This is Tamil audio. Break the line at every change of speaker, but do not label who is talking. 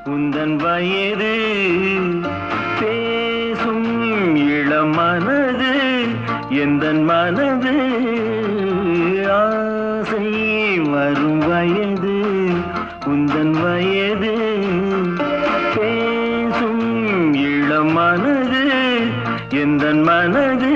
உந்தன் வயது பேசும் இளம் மனது எந்தன் மனது ஆசை வரும் வயது உந்தன் வயது பேசும் இளம் மனது எந்தன் மனது